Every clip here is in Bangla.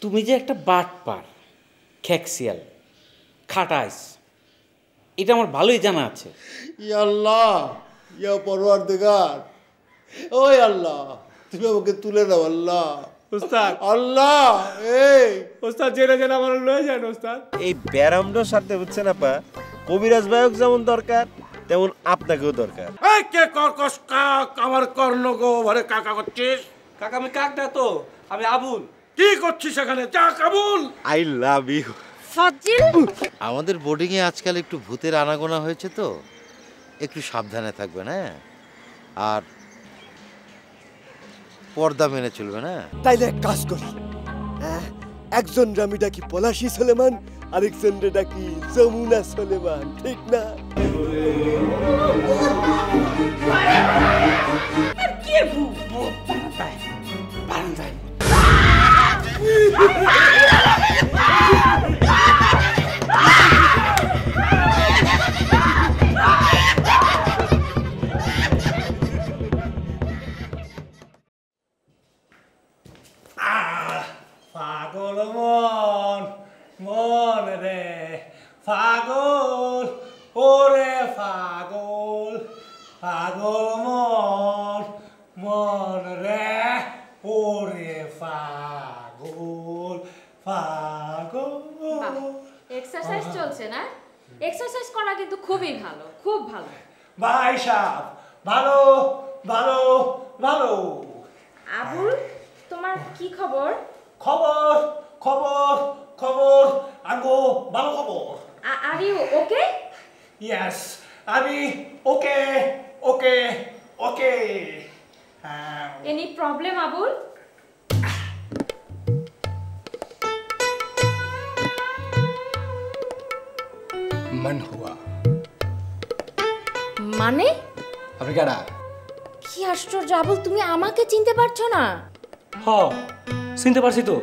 তুমি যে একটা বাটপার, খ্যাকসিয়াল, খাটাইস, এটা আমার ভালোই জানা আছে। ইয়া আল্লাহ, ইয়া পরওয়ারদিগার, ওই আল্লাহ তুমি আমাকে তুলে দাও আল্লাহ। ওস্তাদ আল্লাহ, এই ওস্তাদ জেনে জেনে আমার লয়ে যান ওস্তাদ। এই ব্যারামটার সাথে বুঝছেন আপা, কবিরাজ ভাইক যেমন দরকার তেমন আপনাকেও দরকার। এই কে কর্কশ কাক আমার কর্ণগো ভরে কাকা করছিস? কাকা আমি কাক না তো, আমি আবুল। কি করছিস এখানে? যা কাবুল। I love you. ফাজিল, আমাদের বোর্ডিংয়ে আজকাল একটু ভূতের আনাগোনা হয়েছে, তো একটু সাবধানে থাকবেন। হ্যাঁ, আর পর্দা মেনে চলবেন। হ্যাঁ, তাইলে এক কাজ করি, একজন আমি ডাকি পলাশী সলেমান, আরেকজন ডাকি যমুনা সলেমান, ঠিক না? পাগল মন, মন রে পাগল, ওরে পাগল, পাগল মন, মন রে ওরে পাগল, পাগল। এক্সারসাইজ চলছে না? এক্সারসাইজ করা কিন্তু খুবই ভালো, খুব ভালো। ভাই সাহেব, ভালো ভালো ভালো। আবুল, তোমার কি খবর? খবর খবর খবর আগো ভালো খবর। Are you okay? ইয়েস, আমি okay okay okay. Any problem Abul? মন হুয়া। মানে? আপনি কারা? কি আশ্চর্য আবুল, তুমি আমাকে চিনতে পারছো না? হ, চিনতে পারছি তো।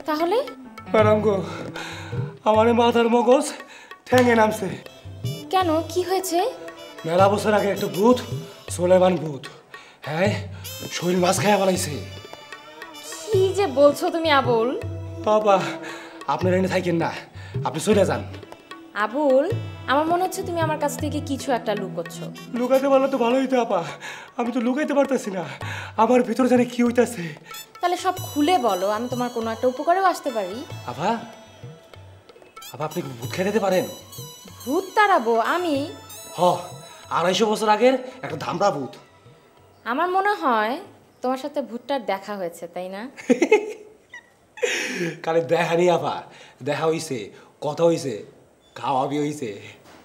তাহলে? ম্যাডাম গো, আমার মাথার মগজ ঠ্যাঙে নামছে। কেন, কি হয়েছে? মেলা বছর আগে একটা ভূত, সোলেমান ভূত, হ্যাঁ শরীর মাছ খাইয়া বলাইছে। কি যে বলছো তুমি আবুল? বাবা, আপনারা এনে থাকেন না, আপনি চলে যান। আবুল, আমার মনে হচ্ছে তুমি আমার কাছ থেকে কিছু একটা লুকোচ্ছ। লুকাইতে পারলে তো ভালো হইতো আপা, আমি তো লুকাইতে পারতেছি না, আমার ভিতরে জানে কি হইতাছে। তাহলে সব খুলে বলো, আমি তোমার কোনো একটা উপকারেও আসতে পারি। আপা, আপা আপনি ভূত খেয়ে দিতে পারেন? ভূত তাড়াবো আমি? হ, 250 বছর আগের একটা ধামড়া ভূত। আমার মনে হয় তোমার সাথে ভূতটার দেখা হয়েছে, তাই না? কালে দেখা নেই আপা, দেখা হইছে, কথা হইছে, খাওয়াবি হইছে।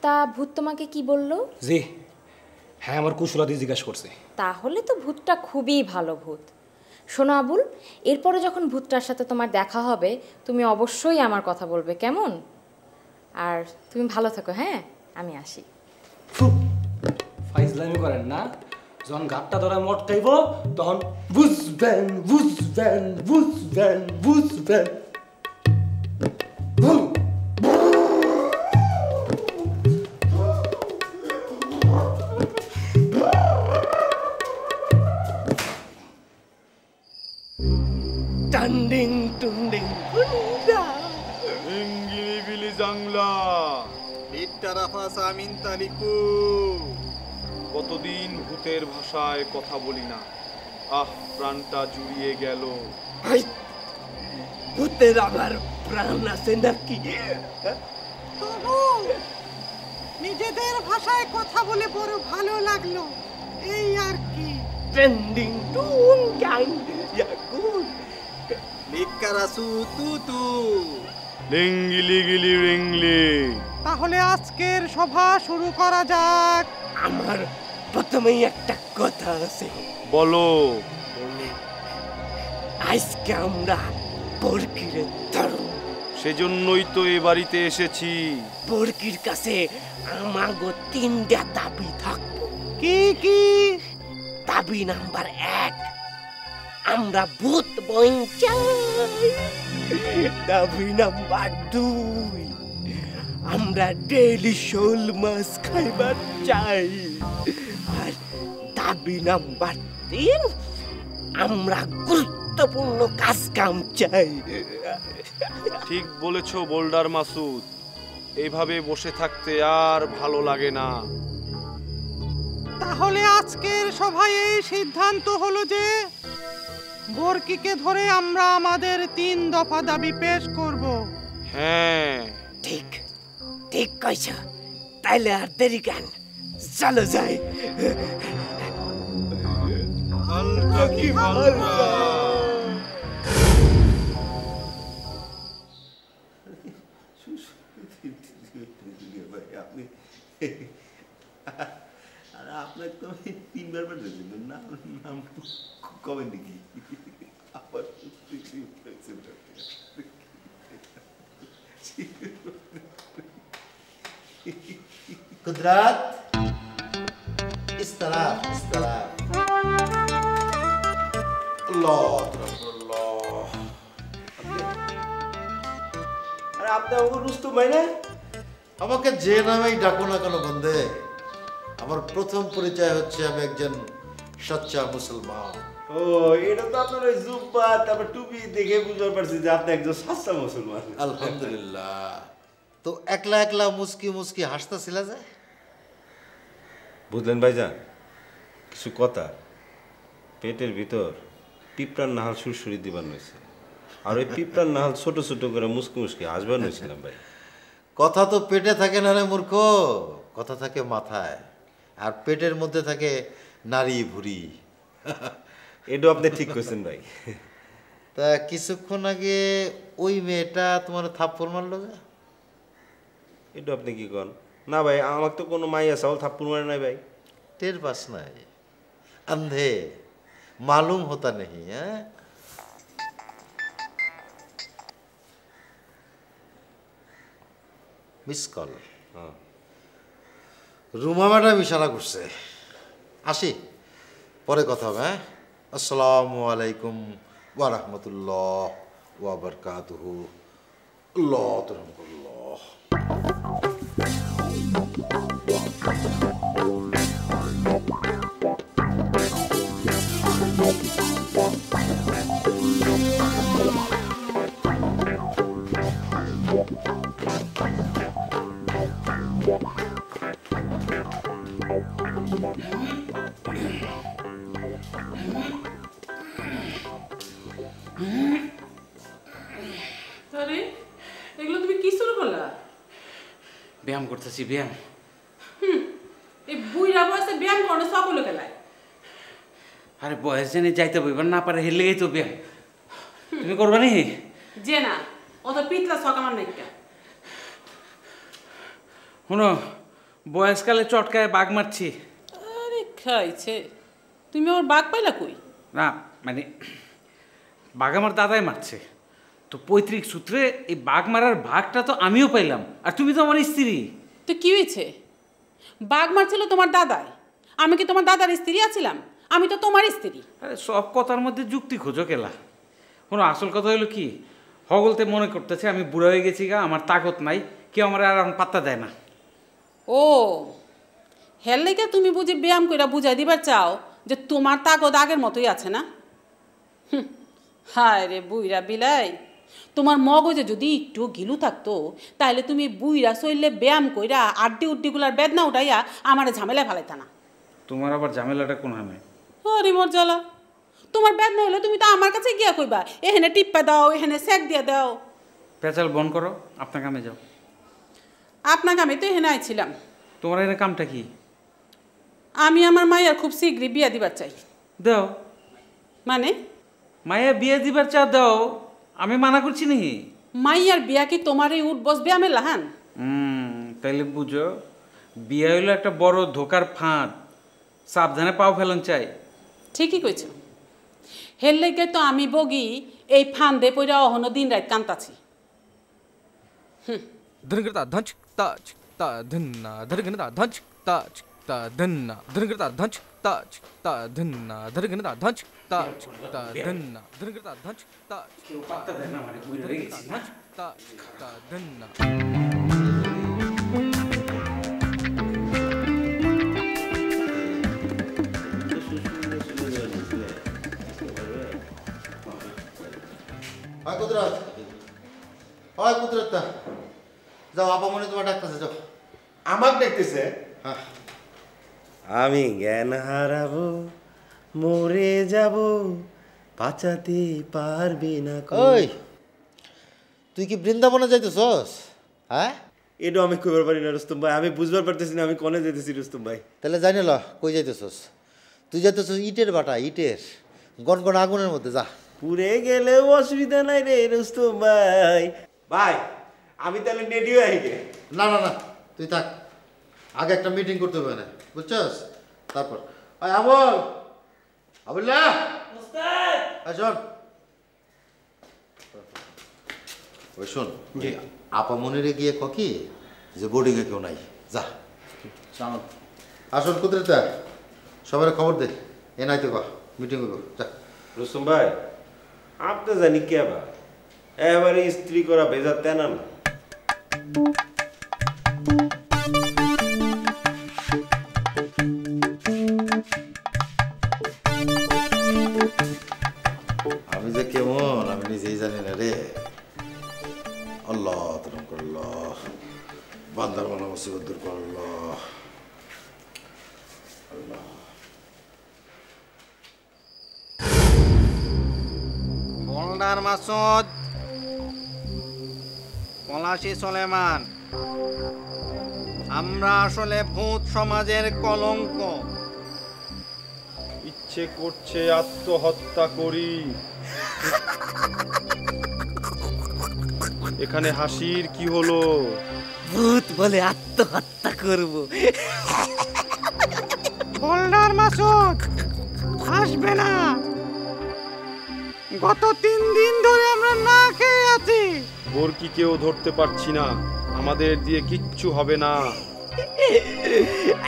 তা ভূত তোমাকে কি বললো? জি হ্যাঁ, আমার কুশলাদি জিজ্ঞাসা করছে। তাহলে তো ভূতটা খুবই ভালো ভূত। শোনো আবুল, এরপরে যখন ভূতটার সাথে তোমার দেখা হবে, তুমি অবশ্যই আমার কথা বলবে, কেমন? আর তুমি ভালো থাকো, হ্যাঁ? আমি আসি। ফাইজলামি করেন না, যখন গাটটা ধরা মটকাইব তখন বুঝবেন বুঝবেন বুঝবেন বুঝবেন। টান্ডিং টুন্ডিং টুন্ডা ইংগিলি বিলি জাংলা ইত্তারাফাসা মিন তালিকু। কতদিন ভূতের ভাষায় কথা বলি না, আহ প্রাণটা জুড়িয়ে গেল। ভূতের আবার প্রাণ আছে নাকি? নিজেদের ভাষায় কথা বলে বড় ভালো লাগলো, এই আর কি। ট্রেন্ডিং টুন গ্যাং ইয়াকুন লিকারাসু তুতু লিঙ্গিলি গিলি রিংলি। তাহলে আজকের সভা শুরু করা যাক। আমার প্রথমেই একটা কথা আছে। বলো। আজকে আমরা বরকিরে ধরো, সেজন্যই তো এ বাড়িতে এসেছি। বরকির কাছে আমাগো 3টা দাবি থাকবো। কি কি? দাবি নাম্বার 1, আমরা ভূত বই চাই। দাবি নাম্বার 2, আমরা ডেইলি শোল মাছ খাইবার চাই। আর দাবি নাম্বার 3, আমরা গুরুত্ব গুরুত্বপূর্ণ কাজ কাম চাই। ঠিক বলেছো বোল্ডার মাসুদ, এইভাবে বসে থাকতে আর ভালো লাগে না। তাহলে আজকের সভায় এই সিদ্ধান্ত হলো যে বরকিকে ধরে আমরা আমাদের 3 দফা দাবি পেশ করব। হ্যাঁ ঠিক ঠিক কইছ, তাইলে আর দেরি কেন, চলো যাই। আপনাকে তো আমি 3 বার দিলাম না, নাম কবে নাকি আবার कुदरत इस तरह अल्लाह আরে আপনি আমার রুস্তম ভাই না? আমাকে যে নামেই ডাকো না কেন বন্ধে, আমার প্রথম পরিচয় হচ্ছে আমি একজন সচ্চা মুসলমান। ও এটা তো আপনার ওই জুব্বা তারপর টুপি দেখে বুঝতে পারছি যে আপনি একজন সাচ্চা মুসলমান। আলহামদুলিল্লাহ। তো একলা একলা মুস্কি মুস্কি হাসতেছিল যে? বুঝলেন ভাইজান, কিছু কথা পেটের ভিতর পিঁপড়ার নাহাল সুরসুরি দিবার নইছে, আর ওই পিঁপড়ার নাহাল ছোট ছোট করে মুস্কি মুস্কি হাসবার নইছিলাম ভাই। কথা তো পেটে থাকে না রে মূর্খ, কথা থাকে মাথায়, আর পেটের মধ্যে থাকে নারী ভুঁড়ি। এটাও আপনি ঠিক কইছেন ভাই। তা কিছুক্ষণ আগে ওই মেয়েটা তোমার থাপ্পড় মারলো যে? এটা আপনি কি কন? না ভাই, আমাকে তো কোনো মাইয়া চাউল থাপ্পড় মারে নাই ভাই। টের পাস নাই? अंधे मालूम होता नहीं है। Miss call. রুমা ম্যাডাম ইশারা করছে, আসি পরে কথা হবে। হ্যাঁ, আসসালামু আলাইকুম ওয়া রাহমাতুল্লাহ ওয়া বারাকাতুহু। আল্লাহ তাআলা। আরে এগুলো তুমি কি শুরু করলা? ব্যায়াম করতেছি, ব্যায়াম। এই বুইরা বয়সে ব্যায়াম করো সকলে খেলায়। আরে বয়স জানি যাইতে বইবার না পারে, হেলে গেই তো ব্যায়াম। তুমি করবা নি? যে না অত পিতলা শখ আমার নাইকা। শোনো, বয়সকালে চটকায় বাঘ মারছি। আরে খাইছে, তুমি ওর বাঘ পাইলা কই? না মানে বাঘ আমার দাদাই মারছে, তো পৈতৃক সূত্রে এই বাঘ মারার ভাগটা তো আমিও পাইলাম, আর তুমি তো আমার স্ত্রী। তো কি হয়েছে? বাঘ মারছিল তোমার দাদাই, আমি কি তোমার দাদার স্ত্রী আছিলাম? আমি তো তোমার স্ত্রী। আরে সব কথার মধ্যে যুক্তি খোঁজো কেলা। কোনো আসল কথা হলো কি, হগলতে মনে করতেছে আমি বুড়া হয়ে গেছি গা, আমার তাকত নাই, কেউ আমার আর পাত্তা দেয় না। ও হেল লেগে তুমি বুঝি ব্যায়াম কইরা বুঝাই দিবার চাও যে তোমার তাকত আগের মতোই আছে না? হায় রে বুইরা বিলাই, তোমার মগজে যদি একটু গিলু থাকতো তাহলে তুমি বুইরা চললে ব্যায়াম কইরা আড্ডি উড্ডিগুলার বেদনা উঠাইয়া আমার ঝামেলায় ফেলাইতা না। তোমার আবার ঝামেলাটা কোন হামে? আরে মোর জ্বালা, তোমার বেদনা হলে তুমি তো আমার কাছে গিয়া কইবা এখানে টিপ্পা দাও, এখানে সেক দিয়া দাও। পেঁচাল বন করো, আপনার কামে যাও। আপনাকে আমি তো এখানে আইছিলাম। তোমার এখানে কামটা কি? আমি আমার মায়ের খুব শীঘ্রই বিয়া দিবার চাই। দাও। মানে? মায়া বিয়ে দিবার চা দাও, আমি মানা করছি নি। মাইয়ার বিয়া কি তোমার এই উঠ বসবে আমি লাহান? তাইলে বুঝো, বিয়ে হইলো একটা বড় ধোকার ফাঁদ, সাবধানে পাও ফেলন চাই। ঠিকই কইছ। হের লেগে তো আমি বগি এই ফান্দে পইরা অহনো দিন রাত কান্তাছি। ধনগরতা ধঞ্চ তাচ তা ধন্না ধরগনতা ধঞ্চ তাচ তা ধন্না ধনগরতা ধঞ্চ তাচ তা ধন্না ধরগনতা ধঞ্চ তাচ তা ধন্না ধনগরতা ধঞ্চ তাচ কেউ পাত্তা দেয় না, মানে বুঝে গেছি না। তাচ তা ধন্না। হয় কুদরত, হয় কুদরত, যাও আপামনি তোমার ডাকতেছে, যাও। আমাকে দেখতেছে? হ্যাঁ। আমি জ্ঞান হারাবো, মরে যাব, বাঁচাতে পারবি না। ওই তুই কি বৃন্দাবনে যাইতেছস? হ্যাঁ, এটা আমি কইবার পারি না রুস্তম ভাই, আমি বুঝবার পারতেছি না আমি কনে যেতেছি রুস্তম ভাই। তাহলে জানি ল কই যাইতেছস? তুই যাইতেছস ইটের বাটা, ইটের গনগন আগুনের মধ্যে, যা। পুড়ে গেলেও অসুবিধা নাই রে রুস্তম ভাই। ভাই আমি তাহলে নেডিও আইগে। না না না, তুই থাক, আগে একটা মিটিং করতে হবে না, বুঝছস? তারপর ওই আমল, আবুল্লাহ শোন, ওই শোন, আপামনিরে গিয়ে কি যে বোর্ডিংয়ে কেউ নাই, যা। আসুন কুদরতা, সবার খবর দে, এ নাই তো মিটিং হইব, যা। রুস্তম ভাই আপনি জানি কে বা এবারে স্ত্রী করা ভেজা তেনা না। আমি যে কেমন আমি নিজেই জানি না রে। আল্লাহ তরম করল, বান্দার মনে মুসিবত দূর করল। বোল্ডার মাসুদ, পলাশী সুলেমান, আমরা আসলে ভূত সমাজের কলঙ্ক। ইচ্ছে করছে আত্মহত্যা করি। এখানে হাসির কি হলো? ভূত বলে আত্মহত্যা করব। বোল্ডার মাসুদ আসবে না, গত 3 দিন ধরে আমরা না খেয়ে আছি। বরকিকেও ধরতে পারছি না, আমাদের দিয়ে কিচ্ছু হবে না।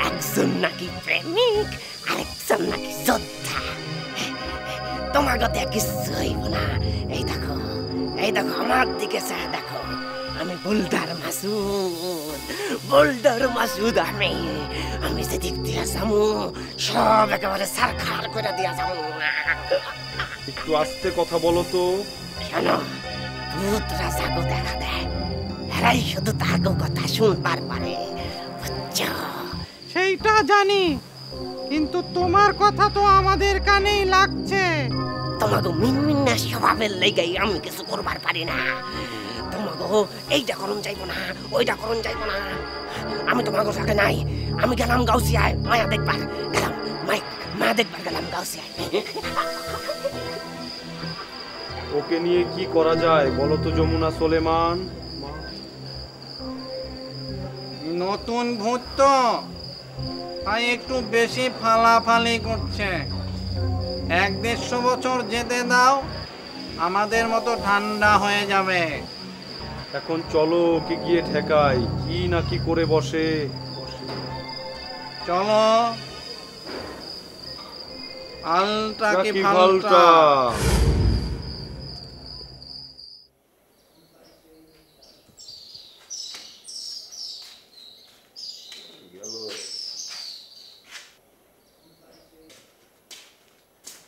একজন নাকি প্রেমিক, আরেকজন নাকি যোদ্ধা। তোমার কথা কিচ্ছু হইব না। এই দেখো, এই দেখো, আমার দিকে চা দেখো, আমি বোল্ডার মাসুদ, বোল্ডার মাসুদ। আমি যেদিক দিয়া যাবো সব একেবারে সারখার করে দিয়া যাবো। একটু আস্তে কথা বলো তো। কেন? ভূতরা জাগো দেখা দেয়, এরাই শুধু তাগো কথা শুনবার পারে, বুঝছো? সেইটা জানি, কিন্তু তোমার কথা তো আমাদের কানেই লাগছে। তোমাকে মিনমিন্না স্বভাবের লেগেই আমি কিছু করবার পারি না। তোমাকে এইটা করুন যাইব না, ওইটা করুন যাইব না। আমি তোমাকে সাথে নাই, আমি গেলাম গাউসিয়ায় মায়া দেখবার, গেলাম মায়া দেখবার গেলাম গাউসিয়ায়। ওকে নিয়ে কি করা যায় বলো তো যমুনা সুলেমান? নতুন ভূত তো তাই একটু বেশি ফালাফালি করছে। 1-150 বছর যেতে দাও, আমাদের মতো ঠান্ডা হয়ে যাবে। এখন চলো ওকে গিয়ে ঠেকাই, কি না কি করে বসে। চলো, আলটা কি নাকি ফালটা?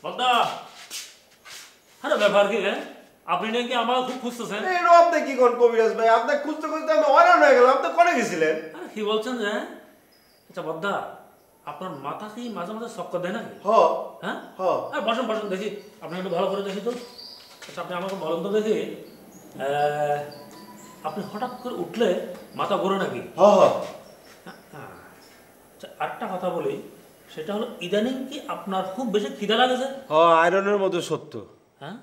বদ্দা, আরে ব্যাপার কি রে? আপনি নাকি আমার খুব খুঁজতেছেন। এটা আপনি কি কোন কবিরাজ ভাই, আপনি খুঁজতে খুঁজতে আমি হয়রান হয়ে গেলাম। আপনি কোনে গেছিলেন? আরে কি বলছেন যে? আচ্ছা বদ্দা, আপনার মাথা কি মাঝে মাঝে চক্কর দেয় নাকি? হ্যাঁ, আরে বসেন বসেন, দেখি আপনি একটু ভালো করে দেখি তো। আচ্ছা আপনি আমাকে বলেন তো দেখি, আপনি হঠাৎ করে উঠলে মাথা ঘোরে নাকি? আচ্ছা আরেকটা কথা বলি, সেটা হলো ইদানিং কি আপনার খুব বেশি খিদা লাগেছে? আয়রনের মতো সত্য। হ্যাঁ,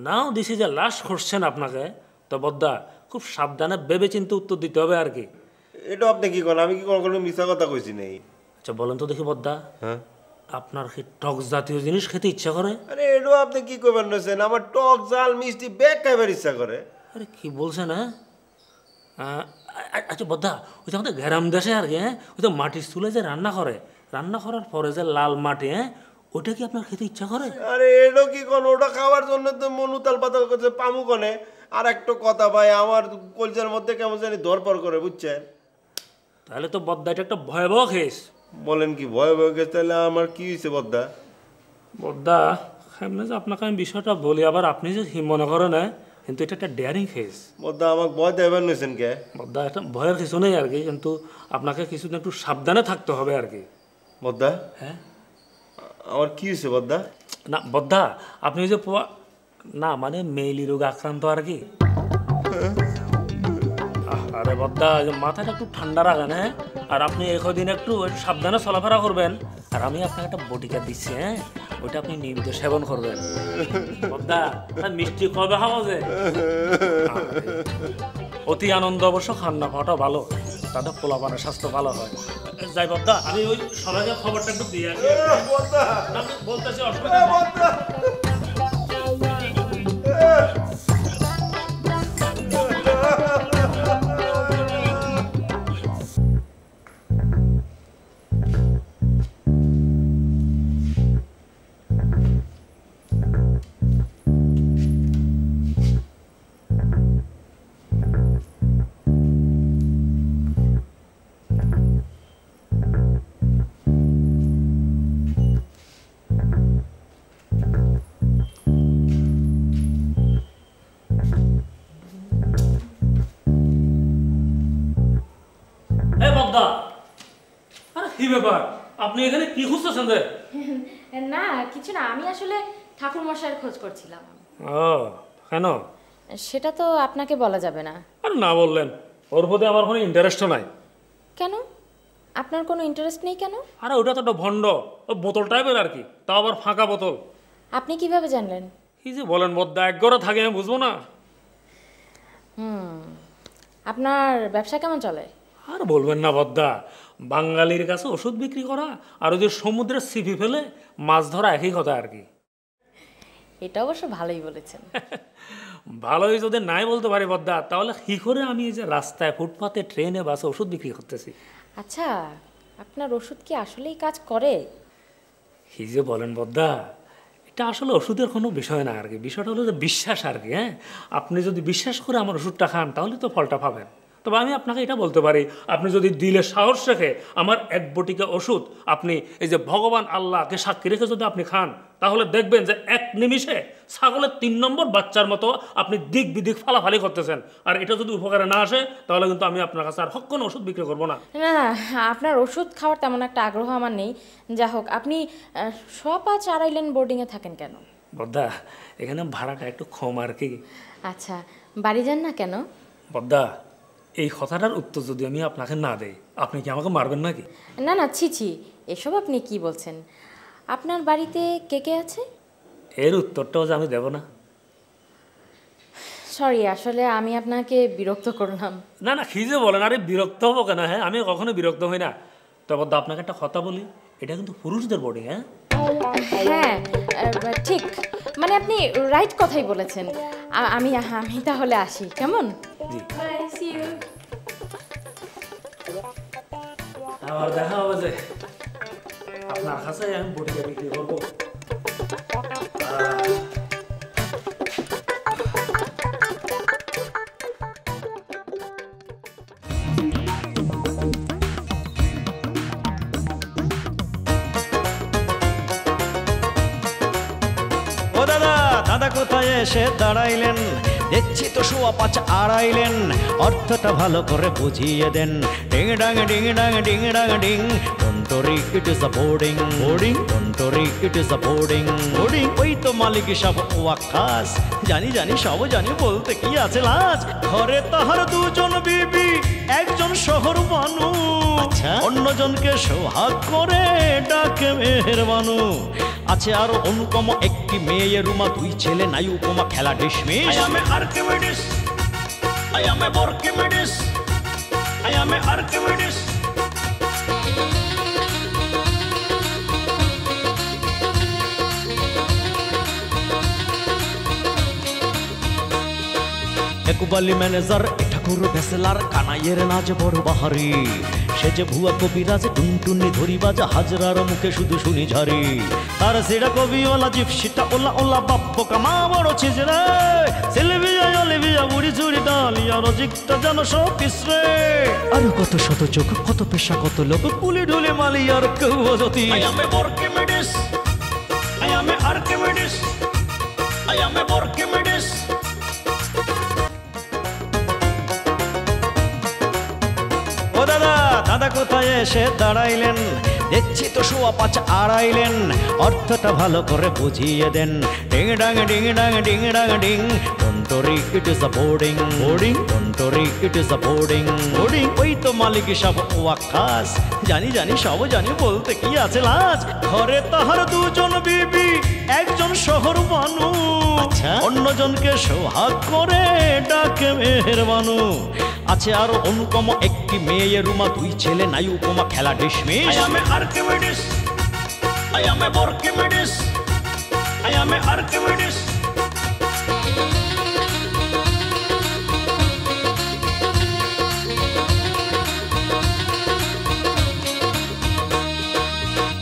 now this is a last question আপনাকে। তো বদ্দা খুব সাবধানে ভেবে চিন্তে উত্তর দিতে হবে আর কি। এটা আপনি কি করেন? আমি কি কোনো মিথ্যা কথা কইছি নেই। আচ্ছা বলেন তো দেখি বদ্দা, আপনার কি টক জাতীয় জিনিস খেতে ইচ্ছা করে? আরে এটা আপনি কি কইবেন নছেন, আমার টক জাল মিষ্টি বেগ খাইবার ইচ্ছা করে। আরে কি বলছেন? হ্যাঁ, আচ্ছা বদ্দা, ওই যে আমাদের গ্রাম দেশে আর কি, ওই তো মাটির চুলে যে রান্না করে, রান্না করার পরে যে লাল মাটি, ওটা কি আপনার খেতে ইচ্ছা করে? আরে এটা কি কোন, ওটা খাওয়ার জন্য তো মন উতাল পাতাল করছে পামু কনে। আর একটা কথা ভাই, আমার কলজার মধ্যে কেমন জানি ধরপর করে, বুঝছেন? তাহলে তো বদ্দা এটা একটা ভয়াবহ কেস। বলেন কি ভয়াবহ কেস? তাহলে আমার কি হয়েছে বদ্দা? বদ্দা এমনি যে আপনাকে আমি বিষয়টা বলি, আবার আপনি যে মনে করেন কিন্তু এটা একটা ডেয়ারিং কেস। বদ্দা আমাকে ভয় দেবেন নিয়েছেন কে? বদ্দা এটা ভয়ের কিছু নেই আর কি, কিন্তু আপনাকে কিছুদিন একটু সাবধানে থাকতে হবে আর কি। বদ্দা হ্যাঁ আমার কি হয়েছে বদ্দা? না বদ্দা আপনি যে না মানে মেইলি রোগ আক্রান্ত আর কি। আরে বদ্দা মাথাটা একটু ঠান্ডা রাখেন, হ্যাঁ? আর আপনি একদিন একটু সাবধানে চলাফেরা করবেন। আর আমি আপনাকে একটা বটিকা দিচ্ছি, হ্যাঁ, ওইটা আপনি নিয়মিত সেবন করবেন। বদ্দা মিষ্টি কবে খাওয়া যায়? অতি আনন্দ অবশ্য খান না, খাওয়াটা ভালো, তাদের পোলাপানের স্বাস্থ্য ভালো হয়। যাই বদ্দা আমি ওই সবাইকে খবরটা একটু দিয়ে আসি। বলতেছি অসুবিধা আপনি এখানে কি খুঁজতেছেন? না কিছু না, আমি আসলে ঠাকুর মশাইয়ের খোঁজ করছিলাম। ও কেন? সেটা তো আপনাকে বলা যাবে না। আর না বললেন, ওর প্রতি আমার কোনো ইন্টারেস্টও নাই। কেন? আপনার কোনো ইন্টারেস্ট নেই কেন? আরে ওটা তো একটা ভণ্ড, বোতল টাইপের আর কি, তাও আবার ফাঁকা বোতল। আপনি কিভাবে জানলেন? কি যে বলেন বদ্দা, এক ঘরে থাকে আমি বুঝবো না। আপনার ব্যবসা কেমন চলে? আর বলবেন না বদ্দা, বাঙালির কাছে ওষুধ বিক্রি করা আর ওই যে সমুদ্রের ছিপি ফেলে মাছ ধরা একই কথা আর কি। এটা অবশ্য ভালোই বলেছেন। ভালোই যদি নাই বলতে পারি বদ্দা, তাহলে কি করে আমি এই যে রাস্তায় ফুটপাতে ট্রেনে বাসে ওষুধ বিক্রি করতেছি? আচ্ছা, আপনার ওষুধ কি আসলেই কাজ করে? কি যে বলেন বদ্দা, এটা আসলে ওষুধের কোনো বিষয় না আর কি, বিষয়টা হলো যে বিশ্বাস আর কি। হ্যাঁ, আপনি যদি বিশ্বাস করে আমার ওষুধটা খান তাহলে তো ফলটা পাবেন। তবে আমি আপনাকে এটা বলতে পারি, আপনি যদি দিলে সাহস রেখে আমার এক বটিকা ওষুধ আপনি এই যে ভগবান আল্লাহকে সাক্ষী রেখে যদি আপনি খান, তাহলে দেখবেন যে এক নিমিষে ছাগলের 3 নম্বর বাচ্চার মতো আপনি দিক বিদিক ফালাফালি করতেছেন। আর এটা যদি উপকারে না আসে তাহলে কিন্তু আমি আপনার কাছে আর কোনো ওষুধ বিক্রি করবো না। না না, আপনার ওষুধ খাওয়ার তেমন একটা আগ্রহ আমার নেই। যা হোক, আপনি সপাচ আড়াইলেন বোর্ডিংয়ে থাকেন কেন? বদ্দা এখানে ভাড়াটা একটু কম আর কি। আচ্ছা, বাড়ি যান না কেন? বদ্দা এই কথাটার উত্তর যদি আমি আপনাকে না দেই, আপনি কি আমাকে মারবেন নাকি? না না, ছি, এসব আপনি কি বলছেন? আপনার বাড়িতে কে কে আছে? এর উত্তরটাও যে আমি দেব না। সরি, আসলে আমি আপনাকে বিরক্ত করলাম। না না, কি যে বলেন, আরে বিরক্ত হবো কেন? হ্যাঁ, আমি কখনো বিরক্ত হই না। তবে আপনাকে একটা কথা বলি, এটা কিন্তু পুরুষদের বোর্ডিং। হ্যাঁ হ্যাঁ ঠিক, মানে আপনি রাইট কথাই বলেছেন। আমি তাহলে আসি, কেমন? আবার দেখা হবে যে আপনার কাছে আমি বটিকা বিক্রি করবো। ও দাদা, দাদা কোথায় এসে দাঁড়াইলেন? দেখছি তো সোয়া 5 আড়াইলেন, অর্থটা ভালো করে বুঝিয়ে দেন। ডিং ডাং ডিং ডাং ডিং ডাং ডিং, টন্টরি it is a boarding, boarding টন্টরি it is a boarding, boarding. ওই তো মালিক সব ওয়াক্কাস, জানি সব জানি, বলতে কি আছে লাজ? ঘরে তাহার 2 জন বিবি, একজন শহর বানু, অন্যজনকে সোহাগ করে ডাকে মেহেরবানু। আছে আরো অনুপম একটি মেয়ে রুমা, 2 ছেলে নাই উপমা, খেলা dismiss. I am Archimedes, I am Archimedes, I am Archimedes. একুবালি ম্যানেজার, ঠাকুর ভেসেলার, কানাইয়ের নাচ বড় বাহারি, সে যে ভুয়া কবিরাজ, টুনটুনি ধরিবাজ, হাজরার মুখে শুধু শুনি ঝারি। তার সেটা কবিওয়ালা, জিপসিটা ওলা ওলা, বাপ্প কামা বড় ছিজরে, সিলভিয়া অলিভিয়া, বুড়ি চুড়ি ডালিয়া, রজিকটা যেন সব পিছরে। আর কত শত চোখ, কত পেশা, কত লোক, কুলি ঢুলি মালি আর কেউ অযতি। I am Archimedes, I am Archimedes. I am a Archimedes. ও দাদা দাদা কোথায় এসে দাঁড়াইলেন দেখছি তো সোয়া পাঁচ আড়াইলেন অর্থটা ভালো করে বুঝিয়ে দেন ডিং ডাং ডিং ডাং ডিং ডাং ডিং টন্টরি it is a boarding boarding টন্টরি it is a boarding boarding ওই তো মালিক সব ওয়াক্কাস জানি জানি সব জানি বলতে কি আছে লাজ ঘরে তাহার দুজন বিবি একজন শহর বানু অন্যজনকে সোহাগ করে ডাকে মেহেরবানু আছে আরো অনুপম একটি মেয়ে রুমা দুই ছেলে নাই উপমা খেলা dismiss I am a Archimedes I am a Archimedes I am a Archimedes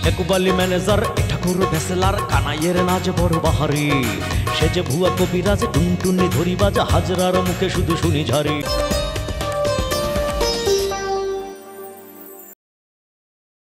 একুবালি ম্যানেজার ঠাকুর ভেসেলার কানাইয়ের নাচ বড় বাহারি সে যে ভুয়া কবিরাজ টুনটুনি ধরি বাজা হাজরার মুখে শুধু শুনি ঝারি